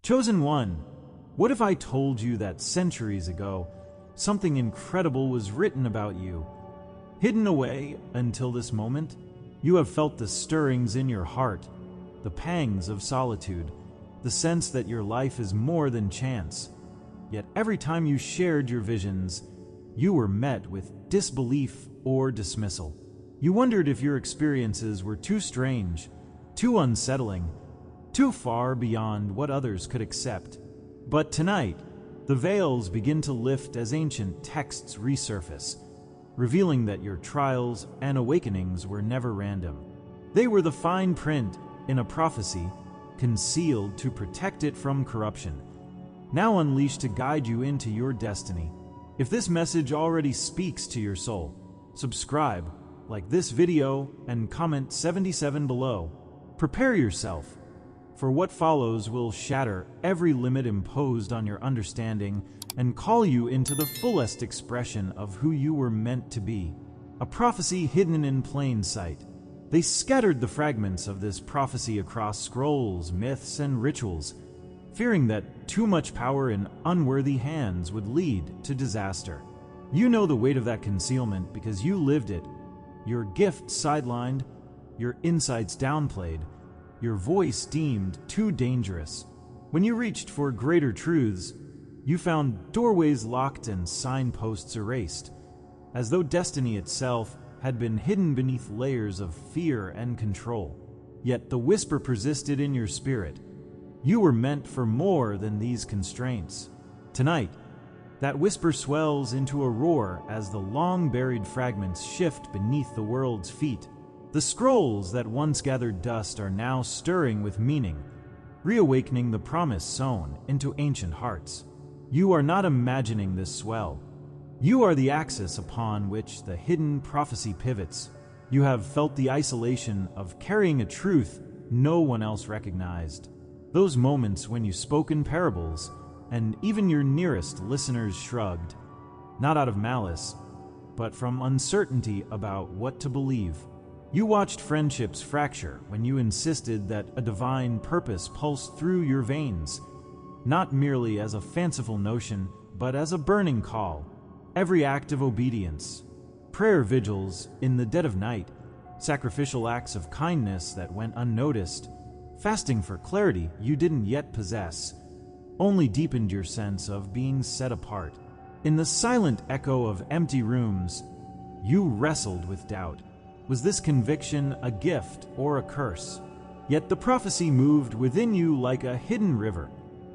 Chosen One, what if I told you that centuries ago, something incredible was written about you? Hidden away until this moment, you have felt the stirrings in your heart, the pangs of solitude, the sense that your life is more than chance. Yet every time you shared your visions, you were met with disbelief or dismissal. You wondered if your experiences were too strange, too unsettling, too far beyond what others could accept. But tonight, the veils begin to lift as ancient texts resurface, revealing that your trials and awakenings were never random. They were the fine print in a prophecy, concealed to protect it from corruption, now unleashed to guide you into your destiny. If this message already speaks to your soul, subscribe, like this video, and comment 77 below. Prepare yourself, for what follows will shatter every limit imposed on your understanding and call you into the fullest expression of who you were meant to be. A prophecy hidden in plain sight. They scattered the fragments of this prophecy across scrolls, myths, and rituals, fearing that too much power in unworthy hands would lead to disaster. You know the weight of that concealment because you lived it. Your gift sidelined, your insights downplayed, your voice deemed too dangerous. When you reached for greater truths, you found doorways locked and signposts erased, as though destiny itself had been hidden beneath layers of fear and control. Yet the whisper persisted in your spirit. You were meant for more than these constraints. Tonight, that whisper swells into a roar as the long-buried fragments shift beneath the world's feet. The scrolls that once gathered dust are now stirring with meaning, reawakening the promise sown into ancient hearts. You are not imagining this swell. You are the axis upon which the hidden prophecy pivots. You have felt the isolation of carrying a truth no one else recognized. Those moments when you spoke in parables, and even your nearest listeners shrugged, not out of malice, but from uncertainty about what to believe. You watched friendships fracture when you insisted that a divine purpose pulsed through your veins, not merely as a fanciful notion, but as a burning call. Every act of obedience, prayer vigils in the dead of night, sacrificial acts of kindness that went unnoticed, fasting for clarity you didn't yet possess, only deepened your sense of being set apart. In the silent echo of empty rooms, you wrestled with doubt. Was this conviction a gift or a curse? Yet the prophecy moved within you like a hidden river,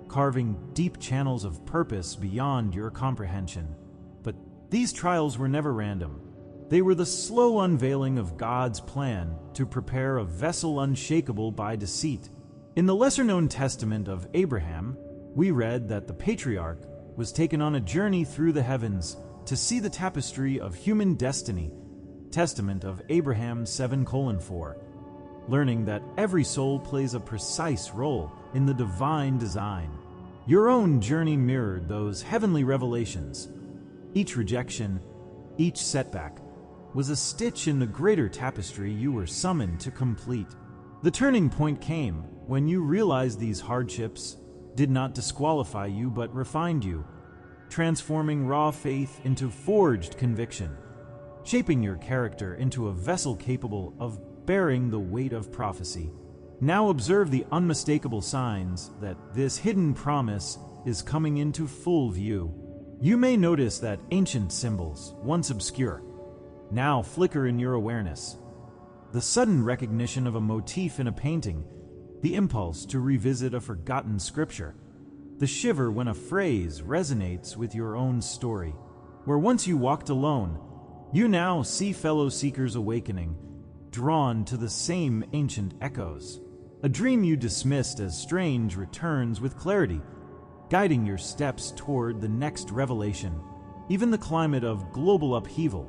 carving deep channels of purpose beyond your comprehension. But these trials were never random. They were the slow unveiling of God's plan to prepare a vessel unshakable by deceit. In the lesser-known testament of Abraham, we read that the patriarch was taken on a journey through the heavens to see the tapestry of human destiny, Testament of Abraham 7:4, learning that every soul plays a precise role in the divine design. Your own journey mirrored those heavenly revelations. Each rejection, each setback, was a stitch in the greater tapestry you were summoned to complete. The turning point came when you realized these hardships did not disqualify you but refined you, transforming raw faith into forged conviction, shaping your character into a vessel capable of bearing the weight of prophecy. Now observe the unmistakable signs that this hidden promise is coming into full view. You may notice that ancient symbols, once obscure, now flicker in your awareness. The sudden recognition of a motif in a painting, the impulse to revisit a forgotten scripture, the shiver when a phrase resonates with your own story. Where once you walked alone, you now see fellow seekers awakening, drawn to the same ancient echoes. A dream you dismissed as strange returns with clarity, guiding your steps toward the next revelation. Even the climate of global upheaval,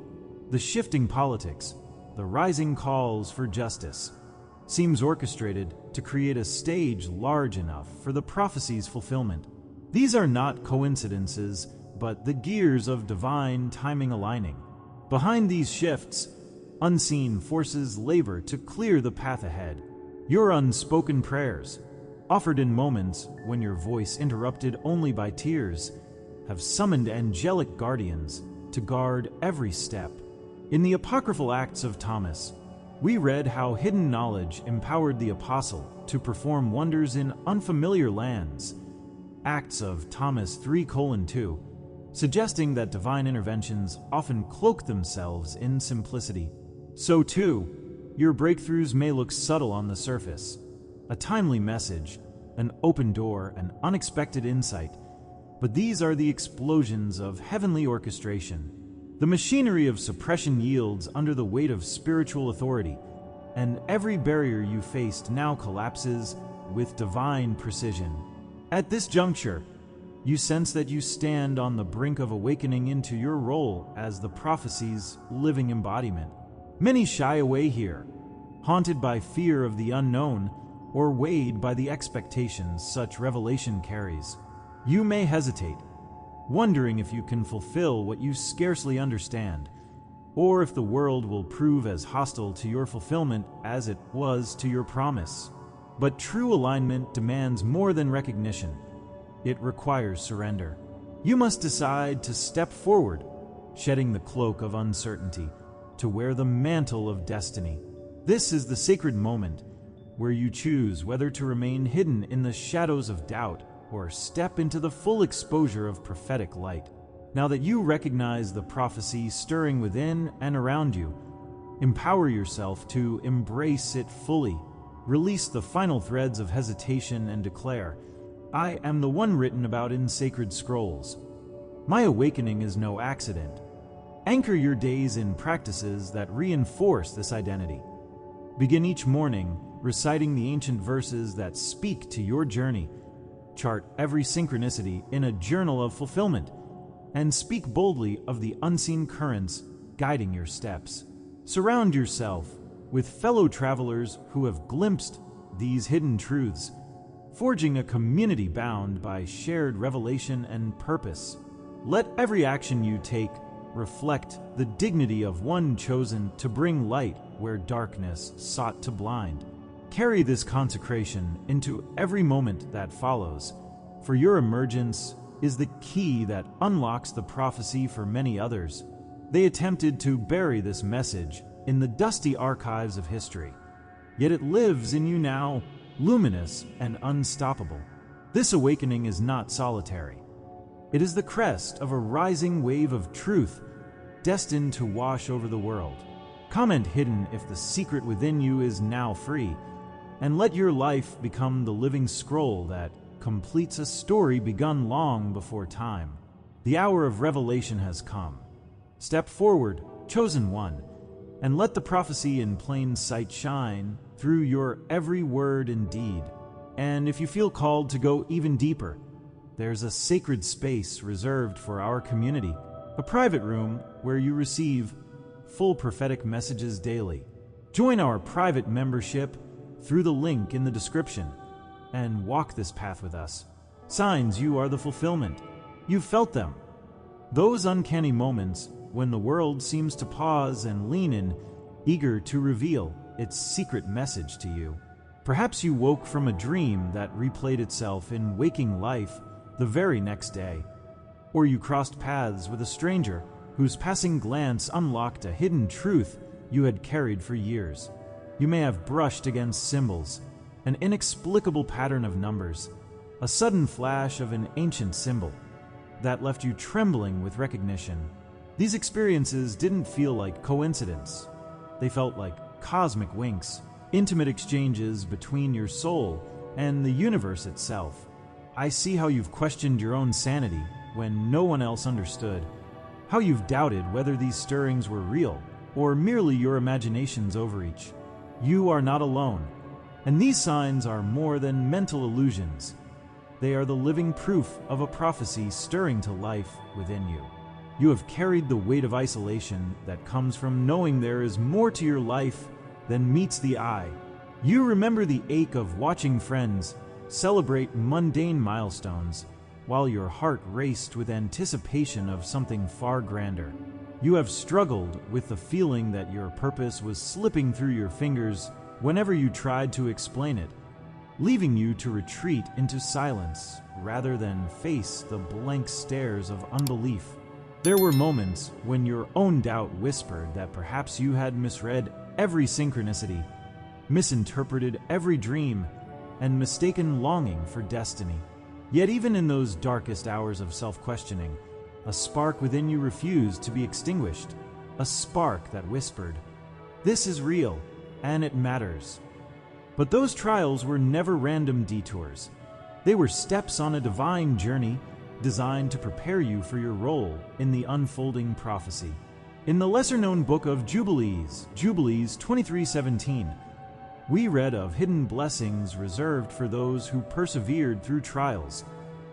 the shifting politics, the rising calls for justice, seems orchestrated to create a stage large enough for the prophecy's fulfillment. These are not coincidences, but the gears of divine timing aligning. Behind these shifts, unseen forces labor to clear the path ahead. Your unspoken prayers, offered in moments when your voice interrupted only by tears, have summoned angelic guardians to guard every step. In the apocryphal Acts of Thomas, we read how hidden knowledge empowered the apostle to perform wonders in unfamiliar lands. Acts of Thomas 3:2, suggesting that divine interventions often cloak themselves in simplicity. So too, your breakthroughs may look subtle on the surface. A timely message, an open door, an unexpected insight. But these are the explosions of heavenly orchestration. The machinery of suppression yields under the weight of spiritual authority, and every barrier you faced now collapses with divine precision. At this juncture, you sense that you stand on the brink of awakening into your role as the prophecy's living embodiment. Many shy away here, haunted by fear of the unknown or weighed by the expectations such revelation carries. You may hesitate, wondering if you can fulfill what you scarcely understand, or if the world will prove as hostile to your fulfillment as it was to your promise. But true alignment demands more than recognition. It requires surrender. You must decide to step forward, shedding the cloak of uncertainty, to wear the mantle of destiny. This is the sacred moment where you choose whether to remain hidden in the shadows of doubt or step into the full exposure of prophetic light. Now that you recognize the prophecy stirring within and around you, empower yourself to embrace it fully. Release the final threads of hesitation and declare, "I am the one written about in sacred scrolls. My awakening is no accident." Anchor your days in practices that reinforce this identity. Begin each morning reciting the ancient verses that speak to your journey. Chart every synchronicity in a journal of fulfillment, and speak boldly of the unseen currents guiding your steps. Surround yourself with fellow travelers who have glimpsed these hidden truths, forging a community bound by shared revelation and purpose. Let every action you take reflect the dignity of one chosen to bring light where darkness sought to blind. Carry this consecration into every moment that follows, for your emergence is the key that unlocks the prophecy for many others. They attempted to bury this message in the dusty archives of history, yet it lives in you now, luminous and unstoppable. This awakening is not solitary. It is the crest of a rising wave of truth destined to wash over the world. Comment hidden if the secret within you is now free, and let your life become the living scroll that completes a story begun long before time. The hour of revelation has come. Step forward, chosen one, and let the prophecy in plain sight shine through your every word and deed. And if you feel called to go even deeper, there's a sacred space reserved for our community, a private room where you receive full prophetic messages daily. Join our private membership through the link in the description and walk this path with us. Signs you are the fulfillment. You've felt them. Those uncanny moments when the world seems to pause and lean in, eager to reveal its secret message to you. Perhaps you woke from a dream that replayed itself in waking life the very next day. Or you crossed paths with a stranger whose passing glance unlocked a hidden truth you had carried for years. You may have brushed against symbols, an inexplicable pattern of numbers, a sudden flash of an ancient symbol that left you trembling with recognition. These experiences didn't feel like coincidence. They felt like cosmic winks, intimate exchanges between your soul and the universe itself. I see how you've questioned your own sanity when no one else understood, how you've doubted whether these stirrings were real or merely your imagination's overreach. You are not alone, and these signs are more than mental illusions. They are the living proof of a prophecy stirring to life within you. You have carried the weight of isolation that comes from knowing there is more to your life than meets the eye. You remember the ache of watching friends celebrate mundane milestones while your heart raced with anticipation of something far grander. You have struggled with the feeling that your purpose was slipping through your fingers whenever you tried to explain it. leaving you to retreat into silence rather than face the blank stares of unbelief. There were moments when your own doubt whispered that perhaps you had misread every synchronicity, misinterpreted every dream, and mistaken longing for destiny. Yet even in those darkest hours of self-questioning, a spark within you refused to be extinguished, a spark that whispered, "This is real, and it matters." But those trials were never random detours. They were steps on a divine journey designed to prepare you for your role in the unfolding prophecy. In the lesser-known book of Jubilees, Jubilees 23:17, we read of hidden blessings reserved for those who persevered through trials,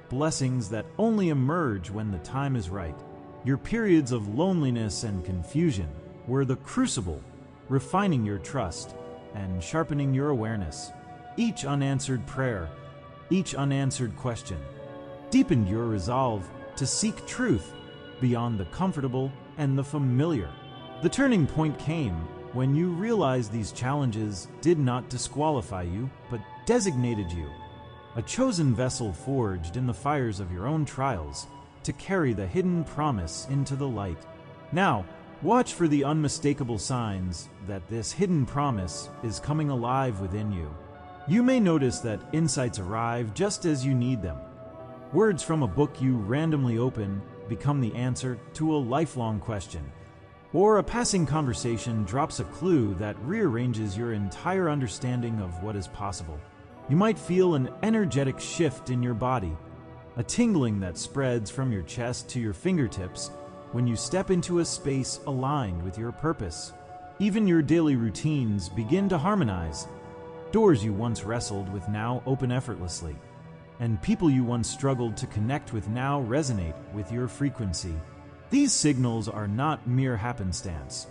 blessings that only emerge when the time is right. Your periods of loneliness and confusion were the crucible, refining your trust and sharpening your awareness. Each unanswered prayer, each unanswered question, deepened your resolve to seek truth beyond the comfortable and the familiar. The turning point came when you realized these challenges did not disqualify you, but designated you, a chosen vessel forged in the fires of your own trials to carry the hidden promise into the light. Now, watch for the unmistakable signs that this hidden promise is coming alive within you. You may notice that insights arrive just as you need them. Words from a book you randomly open become the answer to a lifelong question, or a passing conversation drops a clue that rearranges your entire understanding of what is possible. You might feel an energetic shift in your body, a tingling that spreads from your chest to your fingertips when you step into a space aligned with your purpose. Even your daily routines begin to harmonize. Doors you once wrestled with now open effortlessly, and people you once struggled to connect with now resonate with your frequency. These signals are not mere happenstance.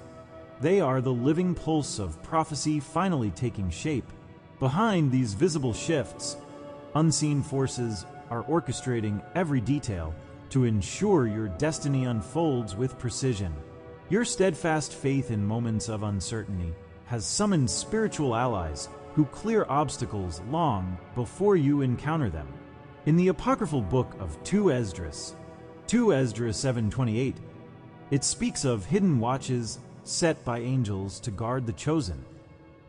They are the living pulse of prophecy finally taking shape. Behind these visible shifts, unseen forces are orchestrating every detail to ensure your destiny unfolds with precision. Your steadfast faith in moments of uncertainty has summoned spiritual allies who clear obstacles long before you encounter them. In the apocryphal book of 2 Esdras 7:28, it speaks of hidden watches set by angels to guard the chosen,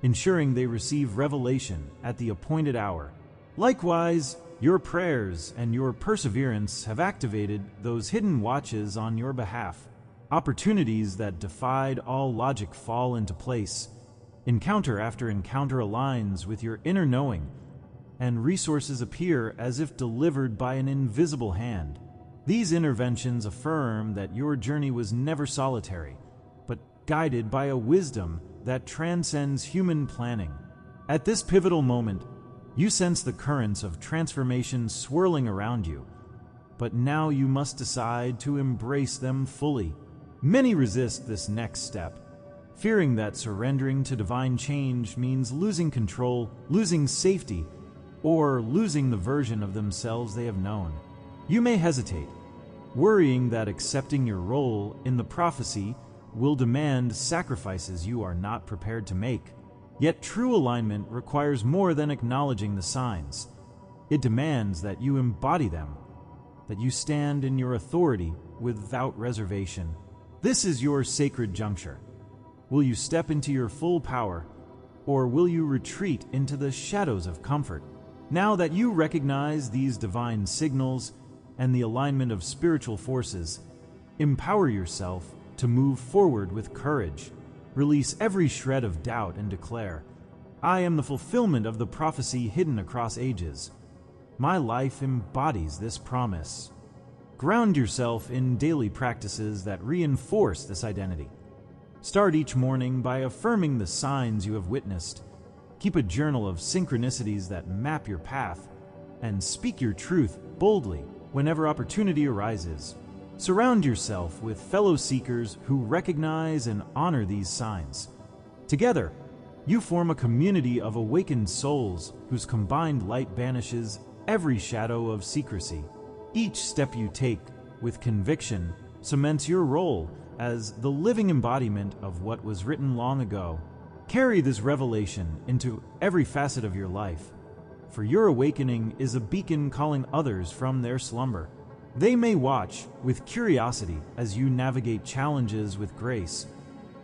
ensuring they receive revelation at the appointed hour. Likewise, your prayers and your perseverance have activated those hidden watches on your behalf. Opportunities that defied all logic fall into place. Encounter after encounter aligns with your inner knowing, and resources appear as if delivered by an invisible hand. These interventions affirm that your journey was never solitary, but guided by a wisdom that transcends human planning. At this pivotal moment, you sense the currents of transformation swirling around you, but now you must decide to embrace them fully. Many resist this next step, fearing that surrendering to divine change means losing control, losing safety, or losing the version of themselves they have known. You may hesitate, worrying that accepting your role in the prophecy will demand sacrifices you are not prepared to make. Yet true alignment requires more than acknowledging the signs. It demands that you embody them, that you stand in your authority without reservation. This is your sacred juncture. Will you step into your full power, or will you retreat into the shadows of comfort? Now that you recognize these divine signals and the alignment of spiritual forces, empower yourself to move forward with courage. Release every shred of doubt and declare, "I am the fulfillment of the prophecy hidden across ages. My life embodies this promise." Ground yourself in daily practices that reinforce this identity. Start each morning by affirming the signs you have witnessed. Keep a journal of synchronicities that map your path, and speak your truth boldly whenever opportunity arises. Surround yourself with fellow seekers who recognize and honor these signs. Together, you form a community of awakened souls whose combined light banishes every shadow of secrecy. Each step you take with conviction cements your role as the living embodiment of what was written long ago. Carry this revelation into every facet of your life, for your awakening is a beacon calling others from their slumber. They may watch with curiosity as you navigate challenges with grace.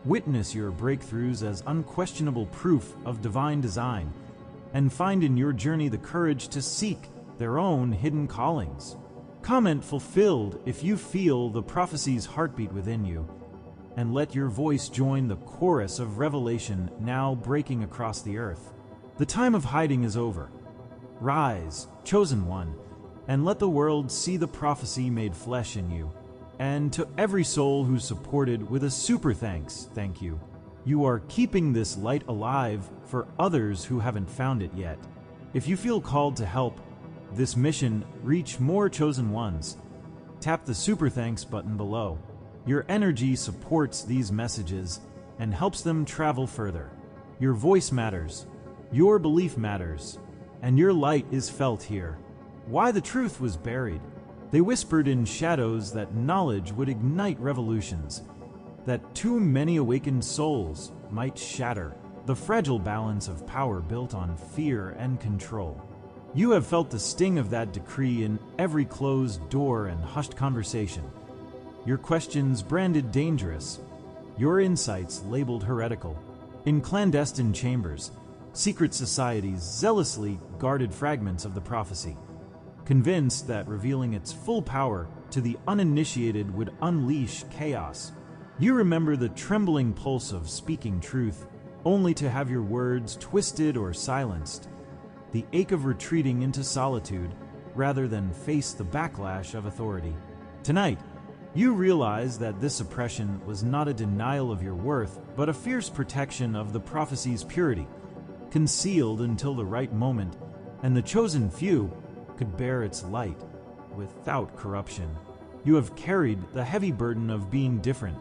Witness your breakthroughs as unquestionable proof of divine design, and find in your journey the courage to seek their own hidden callings. Comment fulfilled if you feel the prophecy's heartbeat within you, and let your voice join the chorus of revelation now breaking across the earth. The time of hiding is over. Rise, chosen one, and let the world see the prophecy made flesh in you. And to every soul who supported with a super thanks, thank you. You are keeping this light alive for others who haven't found it yet. If you feel called to help this mission reach more chosen ones, tap the super thanks button below. Your energy supports these messages and helps them travel further. Your voice matters, your belief matters, and your light is felt here. Why the truth was buried. They whispered in shadows that knowledge would ignite revolutions, that too many awakened souls might shatter the fragile balance of power built on fear and control. You have felt the sting of that decree in every closed door and hushed conversation. Your questions branded dangerous, your insights labeled heretical. In clandestine chambers, secret societies zealously guarded fragments of the prophecy, convinced that revealing its full power to the uninitiated would unleash chaos. You remember the trembling pulse of speaking truth, only to have your words twisted or silenced, the ache of retreating into solitude rather than face the backlash of authority. Tonight, you realize that this suppression was not a denial of your worth, but a fierce protection of the prophecy's purity, concealed until the right moment, and the chosen few could bear its light without corruption. You have carried the heavy burden of being different,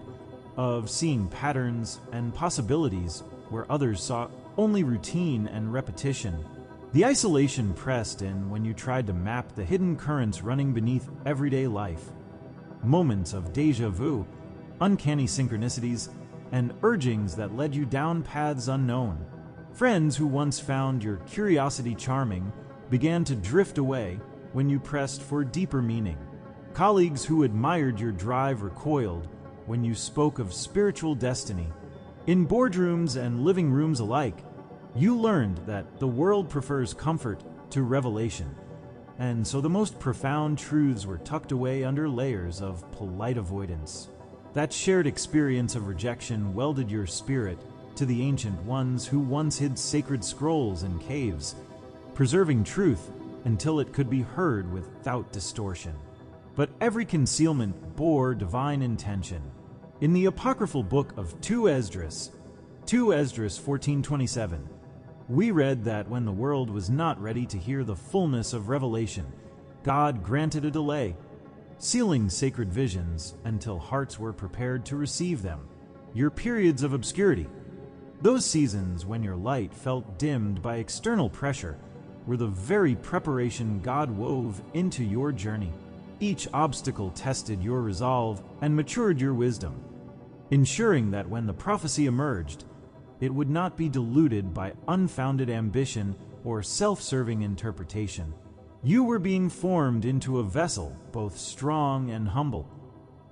of seeing patterns and possibilities where others saw only routine and repetition. The isolation pressed in when you tried to map the hidden currents running beneath everyday life. Moments of déjà vu, uncanny synchronicities, and urgings that led you down paths unknown. Friends who once found your curiosity charming began to drift away when you pressed for deeper meaning. Colleagues who admired your drive recoiled when you spoke of spiritual destiny. In boardrooms and living rooms alike, you learned that the world prefers comfort to revelation, and so the most profound truths were tucked away under layers of polite avoidance. That shared experience of rejection welded your spirit to the ancient ones who once hid sacred scrolls in caves, preserving truth until it could be heard without distortion. But every concealment bore divine intention. In the apocryphal book of 2 Esdras 14:27, we read that when the world was not ready to hear the fullness of revelation, God granted a delay, sealing sacred visions until hearts were prepared to receive them. Your periods of obscurity, those seasons when your light felt dimmed by external pressure, were the very preparation God wove into your journey. Each obstacle tested your resolve and matured your wisdom, ensuring that when the prophecy emerged, it would not be diluted by unfounded ambition or self-serving interpretation. You were being formed into a vessel both strong and humble,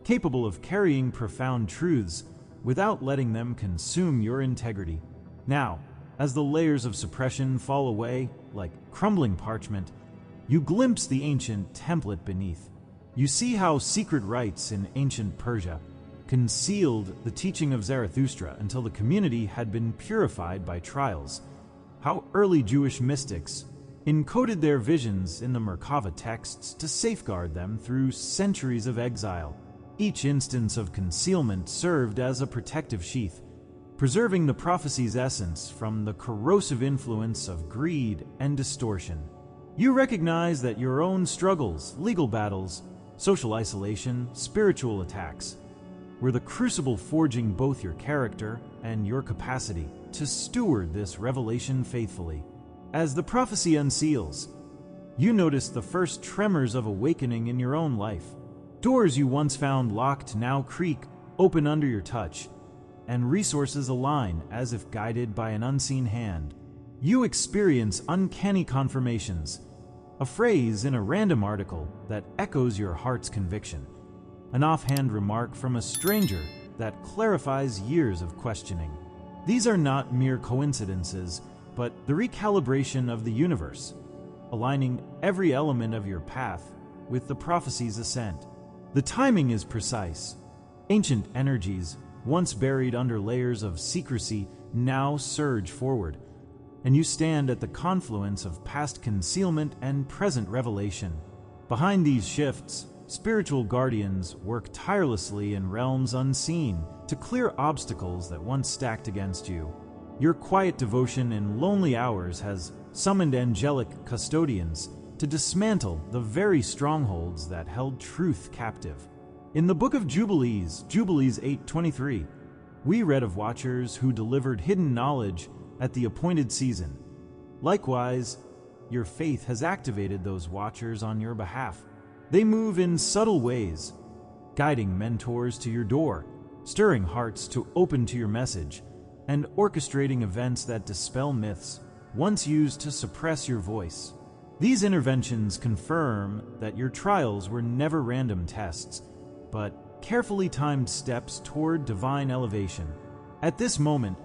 capable of carrying profound truths without letting them consume your integrity. Now, as the layers of suppression fall away like crumbling parchment, you glimpse the ancient template beneath. You see how secret rites in ancient Persia concealed the teaching of Zarathustra until the community had been purified by trials. How early Jewish mystics encoded their visions in the Merkava texts to safeguard them through centuries of exile. Each instance of concealment served as a protective sheath, preserving the prophecy's essence from the corrosive influence of greed and distortion. You recognize that your own struggles, legal battles, social isolation, spiritual attacks, were the crucible forging both your character and your capacity to steward this revelation faithfully. As the prophecy unseals, you notice the first tremors of awakening in your own life. Doors you once found locked now creak open under your touch, and resources align as if guided by an unseen hand. You experience uncanny confirmations, a phrase in a random article that echoes your heart's conviction, an offhand remark from a stranger that clarifies years of questioning. These are not mere coincidences, but the recalibration of the universe, aligning every element of your path with the prophecy's ascent. The timing is precise. Ancient energies, once buried under layers of secrecy, now surge forward, and you stand at the confluence of past concealment and present revelation. Behind these shifts, spiritual guardians work tirelessly in realms unseen to clear obstacles that once stacked against you. Your quiet devotion in lonely hours has summoned angelic custodians to dismantle the very strongholds that held truth captive. In the Book of Jubilees, Jubilees 8:23, we read of watchers who delivered hidden knowledge at the appointed season. Likewise, your faith has activated those watchers on your behalf. They move in subtle ways, guiding mentors to your door, stirring hearts to open to your message, and orchestrating events that dispel myths once used to suppress your voice. These interventions confirm that your trials were never random tests, but carefully timed steps toward divine elevation. At this moment,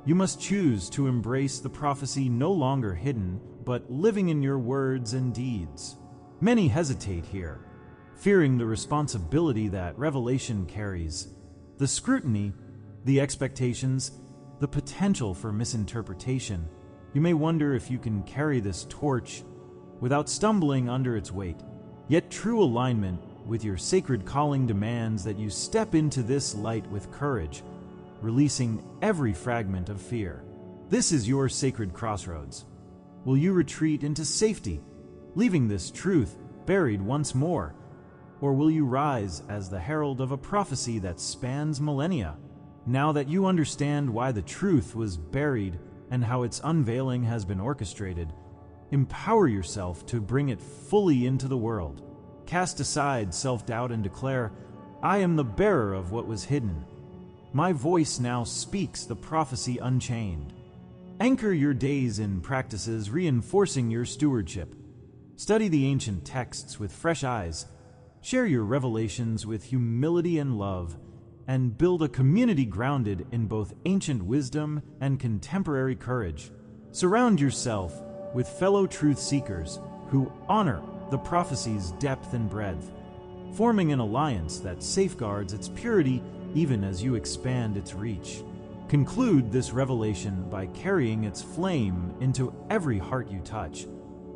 you must choose to embrace the prophecy no longer hidden, but living in your words and deeds. Many hesitate here, fearing the responsibility that revelation carries, the scrutiny, the expectations, the potential for misinterpretation. You may wonder if you can carry this torch without stumbling under its weight. Yet true alignment with your sacred calling demands that you step into this light with courage, releasing every fragment of fear. This is your sacred crossroads. Will you retreat into safety, leaving this truth buried once more? Or will you rise as the herald of a prophecy that spans millennia? Now that you understand why the truth was buried and how its unveiling has been orchestrated, empower yourself to bring it fully into the world. Cast aside self-doubt and declare, "I am the bearer of what was hidden. My voice now speaks the prophecy unchained." Anchor your days in practices reinforcing your stewardship. Study the ancient texts with fresh eyes. Share your revelations with humility and love, and build a community grounded in both ancient wisdom and contemporary courage. Surround yourself with fellow truth seekers who honor the prophecy's depth and breadth, forming an alliance that safeguards its purity even as you expand its reach. Conclude this revelation by carrying its flame into every heart you touch,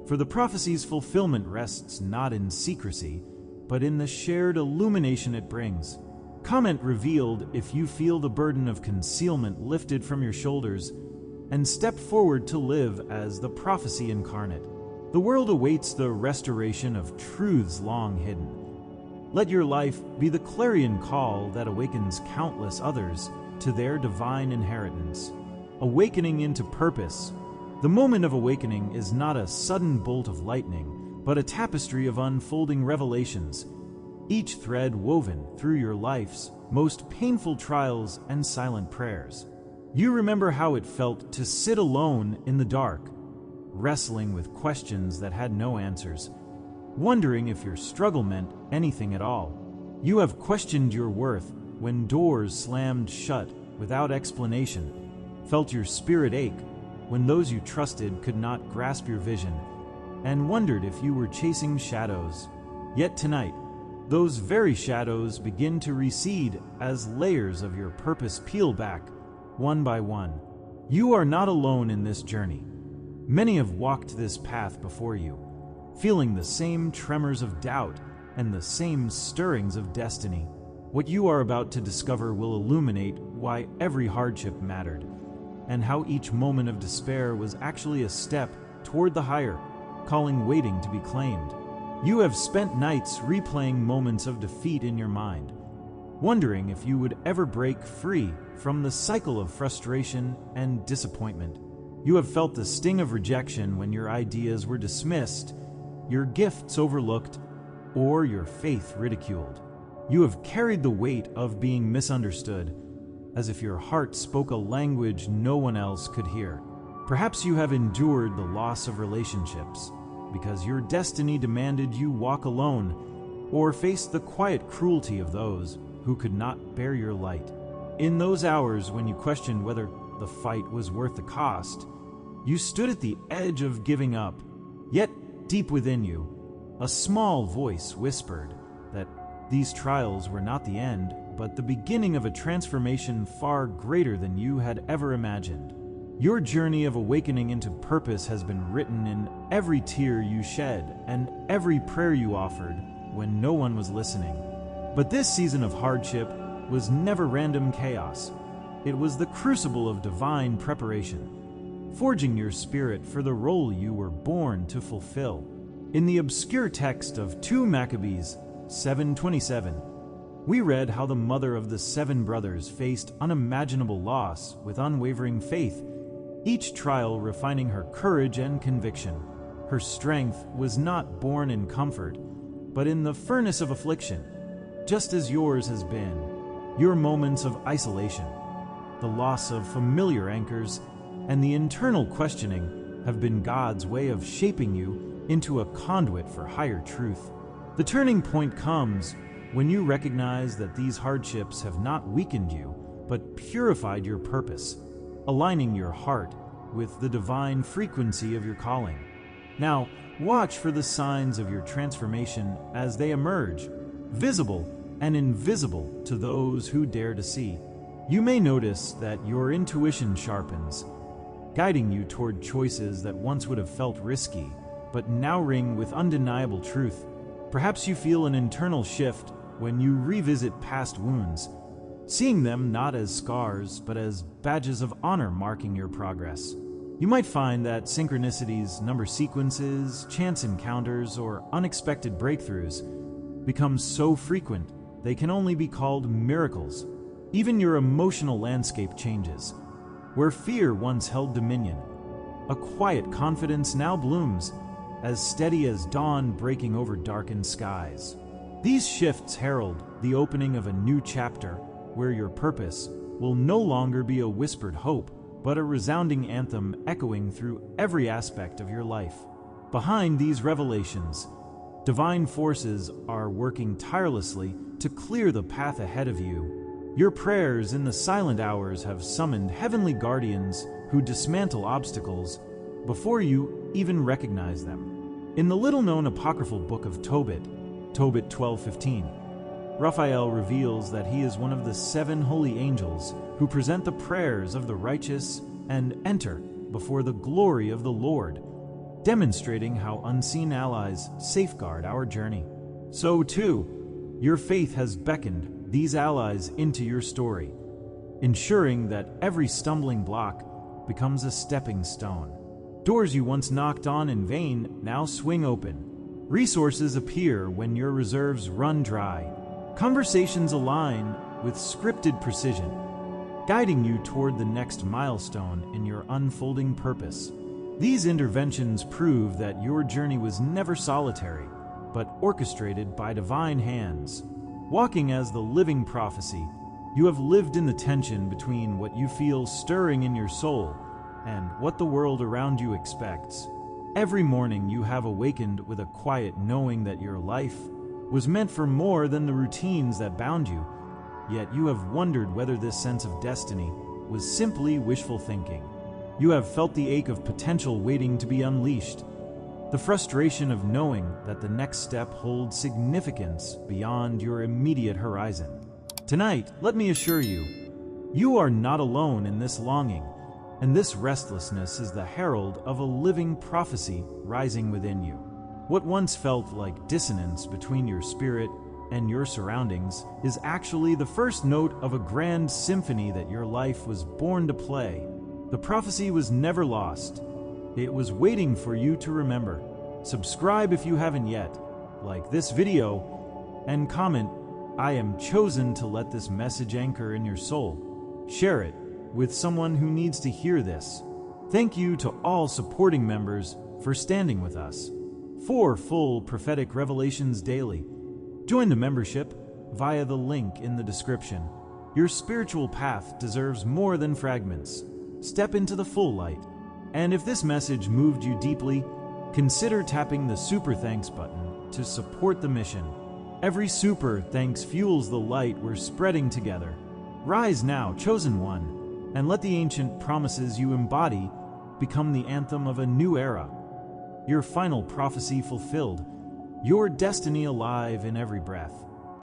for the prophecy's fulfillment rests not in secrecy, but in the shared illumination it brings. Comment revealed if you feel the burden of concealment lifted from your shoulders, and step forward to live as the prophecy incarnate. The world awaits the restoration of truths long hidden. Let your life be the clarion call that awakens countless others to their divine inheritance. Awakening into purpose. The moment of awakening is not a sudden bolt of lightning, but a tapestry of unfolding revelations, each thread woven through your life's most painful trials and silent prayers. You remember how it felt to sit alone in the dark, wrestling with questions that had no answers, wondering if your struggle meant anything at all. You have questioned your worth when doors slammed shut without explanation, felt your spirit ache when those you trusted could not grasp your vision, and wondered if you were chasing shadows. Yet tonight, those very shadows begin to recede as layers of your purpose peel back, one by one. You are not alone in this journey. Many have walked this path before you, feeling the same tremors of doubt and the same stirrings of destiny. What you are about to discover will illuminate why every hardship mattered, and how each moment of despair was actually a step toward the higher calling waiting to be claimed. You have spent nights replaying moments of defeat in your mind, wondering if you would ever break free from the cycle of frustration and disappointment. You have felt the sting of rejection when your ideas were dismissed, your gifts overlooked, or your faith ridiculed. You have carried the weight of being misunderstood, as if your heart spoke a language no one else could hear. Perhaps you have endured the loss of relationships because your destiny demanded you walk alone, or faced the quiet cruelty of those who could not bear your light. In those hours when you questioned whether the fight was worth the cost, you stood at the edge of giving up. Yet, deep within you, a small voice whispered that these trials were not the end, but the beginning of a transformation far greater than you had ever imagined. Your journey of awakening into purpose has been written in every tear you shed and every prayer you offered when no one was listening. But this season of hardship was never random chaos. It was the crucible of divine preparation, forging your spirit for the role you were born to fulfill. In the obscure text of 2 Maccabees 7:27, we read how the mother of the 7 brothers faced unimaginable loss with unwavering faith, each trial refining her courage and conviction. Her strength was not born in comfort, but in the furnace of affliction, just as yours has been. Your moments of isolation, the loss of familiar anchors, and the internal questioning have been God's way of shaping you into a conduit for higher truth. The turning point comes when you recognize that these hardships have not weakened you, but purified your purpose, aligning your heart with the divine frequency of your calling. Now, watch for the signs of your transformation as they emerge, visible and invisible to those who dare to see. You may notice that your intuition sharpens, guiding you toward choices that once would have felt risky, but now ring with undeniable truth. Perhaps you feel an internal shift when you revisit past wounds, seeing them not as scars, but as badges of honor marking your progress. You might find that synchronicities, number sequences, chance encounters, or unexpected breakthroughs become so frequent they can only be called miracles. Even your emotional landscape changes. Where fear once held dominion, a quiet confidence now blooms, as steady as dawn breaking over darkened skies. These shifts herald the opening of a new chapter where your purpose will no longer be a whispered hope, but a resounding anthem echoing through every aspect of your life. Behind these revelations, divine forces are working tirelessly to clear the path ahead of you. Your prayers in the silent hours have summoned heavenly guardians who dismantle obstacles before you even recognize them. In the little-known apocryphal book of Tobit 12:15, Raphael reveals that he is one of the 7 holy angels who present the prayers of the righteous and enter before the glory of the Lord, demonstrating how unseen allies safeguard our journey. So too, your faith has beckoned these allies into your story, ensuring that every stumbling block becomes a stepping stone. Doors you once knocked on in vain now swing open. Resources appear when your reserves run dry. Conversations align with scripted precision, guiding you toward the next milestone in your unfolding purpose. These interventions prove that your journey was never solitary, but orchestrated by divine hands. Walking as the living prophecy, you have lived in the tension between what you feel stirring in your soul and what the world around you expects. Every morning you have awakened with a quiet knowing that your life was meant for more than the routines that bound you, yet you have wondered whether this sense of destiny was simply wishful thinking. You have felt the ache of potential waiting to be unleashed, the frustration of knowing that the next step holds significance beyond your immediate horizon. Tonight, let me assure you, you are not alone in this longing, and this restlessness is the herald of a living prophecy rising within you. What once felt like dissonance between your spirit and your surroundings is actually the first note of a grand symphony that your life was born to play. The prophecy was never lost. It was waiting for you to remember. Subscribe if you haven't yet, like this video, and comment, "I am chosen to let this message anchor in your soul." Share it with someone who needs to hear this. Thank you to all supporting members for standing with us. For full prophetic revelations daily, join the membership via the link in the description. Your spiritual path deserves more than fragments. Step into the full light And if this message moved you deeply, consider tapping the Super Thanks button to support the mission. Every Super Thanks fuels the light we're spreading together. Rise now, Chosen One, and let the ancient promises you embody become the anthem of a new era. Your final prophecy fulfilled, your destiny alive in every breath.